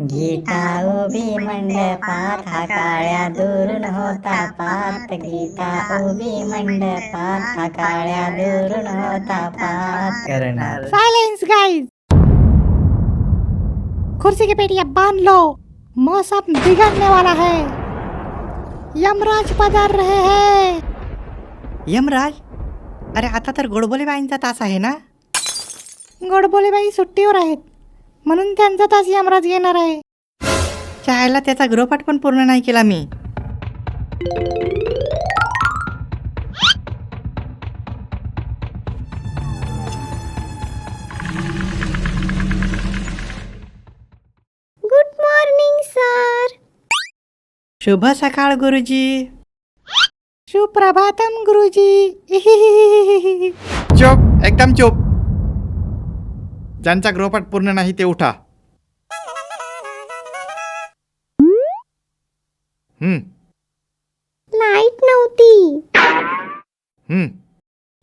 गीता उभी मंडपात हा काळ्या दुरून होता पात. गीता उभी मंडपात हा काळ्या दुरून होता पात. करणार साइलेंस गाइस, कुर्सी की पेटियां बांध लो, मौसम बिगड़ने वाला है। यमराज पधार रहे हैं। यमराज? अरे आता तर गोडबोलेबाईंचा तास आहे ना? गोडबोलेबाई सुट्टीवर आहेत, म्हणून त्यांचा तास यमराज येणार आहे. चायला त्याचा गृहपाठ पण पूर्ण नाही केला मी. Good morning sir. शुभ सकाळ गुरुजी. सुप्रभातम गुरुजी. चुप, एकदम चुप. ज्यांचा गृहपाठ पूर्ण नाही ते उठा. लाईट नव्हती.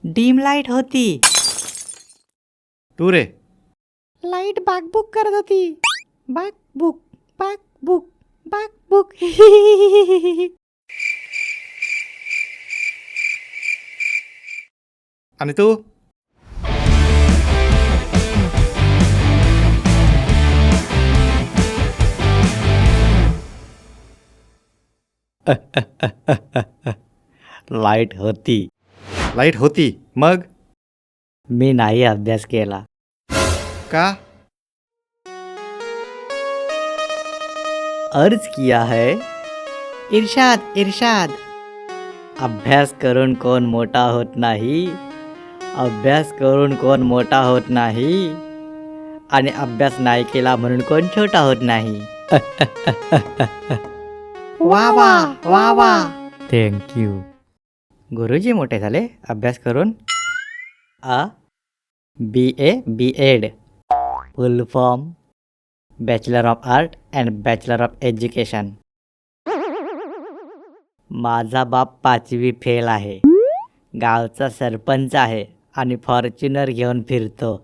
डीम लाईट होती. तू रे. लाईट बाकबुक करत होती. बाकबुक बाकबुक बाकबुक. आणि तू? लाईट होती. लाईट होती मग? मी नाही अभ्यास केला. का? अर्ज किया है. इर्शाद इर्शाद. अभ्यास करून कोण मोठा होत नाही. अभ्यास करून कोण मोठा होत नाही. आणि अभ्यास नाही केला म्हणून कोण छोटा होत नाही. वा वा वा वा. थँक्यू. गुरुजी मोठे झाले अभ्यास करून. BA B.Ed full form bachelor of art and bachelor of education. माझा बाप 5वी फेल आहे. गावचा सरपंच आहे आणि फॉर्च्युनर घेऊन फिरतो.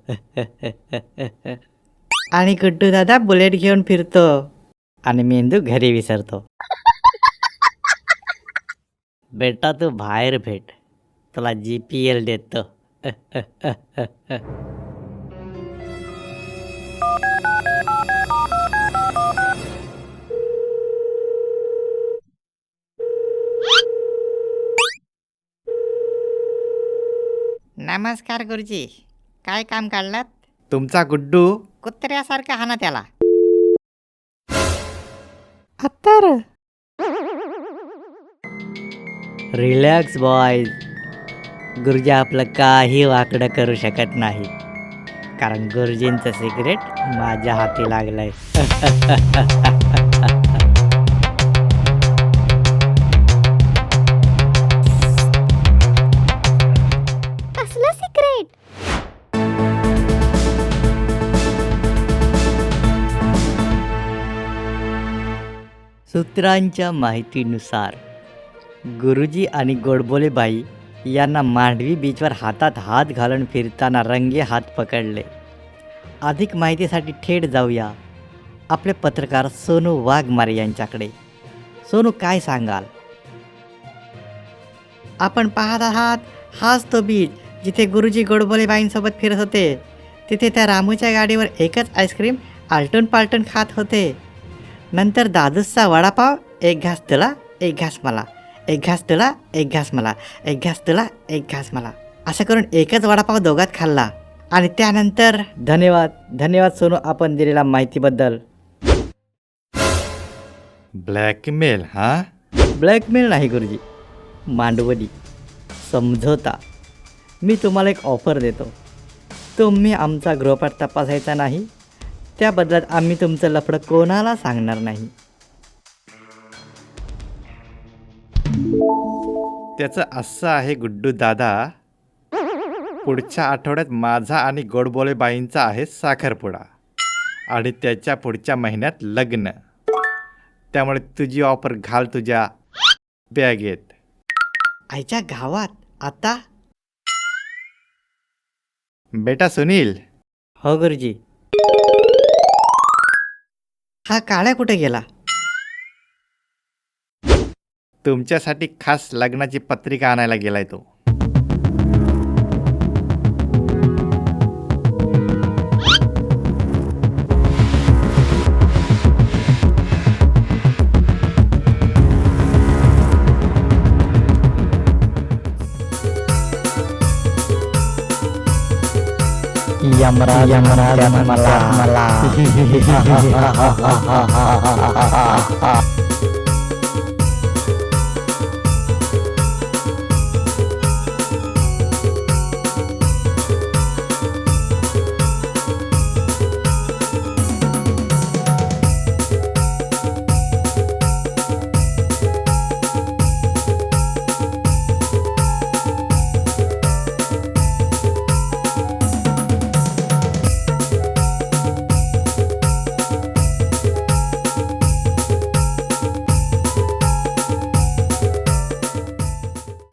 आणि गुड्डू दादा बुलेट घेऊन फिरतो. आणि मेंदू घरी विसरतो. बेटा तू बाहेर भेट, तुला GPL देतो. नमस्कार गुरुजी. काय काम काढलात? तुमचा गुड्डू कुत्र्यासारखं हाना त्याला. अत्तर. Relax boys. गुरुजी आपलं काही वाकडं करू शकत नाही, कारण गुरुजींचं सिक्रेट माझ्या हाती लागलंय. असलं सिक्रेट? सूत्रांच्या माहितीनुसार गुरुजी आणि गोडबोलेबाई यांना मांडवी बीचवर हातात हात घालून फिरताना रंगे हात पकडले. अधिक माहितीसाठी थेट जाऊया आपले पत्रकार सोनू वाघमारे यांच्याकडे. सोनू, काय सांगाल? आपण पाहत आहात हाच तो बीच जिथे गुरुजी गोडबोलेबाईंसोबत फिरत होते. तिथे त्या रामूच्या गाडीवर एकच आईस्क्रीम आलटून पालटून खात होते. नंतर दादूसचा वडापाव, एक घास तुला एक घास मला, एक घास तुला एक घास मला, एक घास तुला एक घास मला, असं करून एकच वडापाव दोघात खाल्ला. आणि त्यानंतर धन्यवाद धन्यवाद सोनू, आपण दिलेल्या माहितीबद्दल. ब्लॅकमेल? हा, ब्लॅकमेल नाही गुरुजी, मांडवली समझोता. मी तुम्हाला एक ऑफर देतो. तुम्ही आमचा गृहपाठ तपासायचा नाही, त्या बदल्यात आम्ही तुमचं लफडं कोणाला सांगणार नाही. त्याचं असं आहे गुड्डू दादा, पुढच्या आठवड्यात माझा आणि गोडबोलेबाईंचा आहे साखरपुडा आणि त्याच्या पुढच्या महिन्यात लग्न. त्यामुळे तुझी ऑफर घाल तुझ्या बॅगेत. आईच्या गावात आता? बेटा सुनील, हो गुरुजी. हा काळ्या कुठे गेला? तुमच्यासाठी खास लग्नाची पत्रिका आणायला गेलाय तो. यमराज मला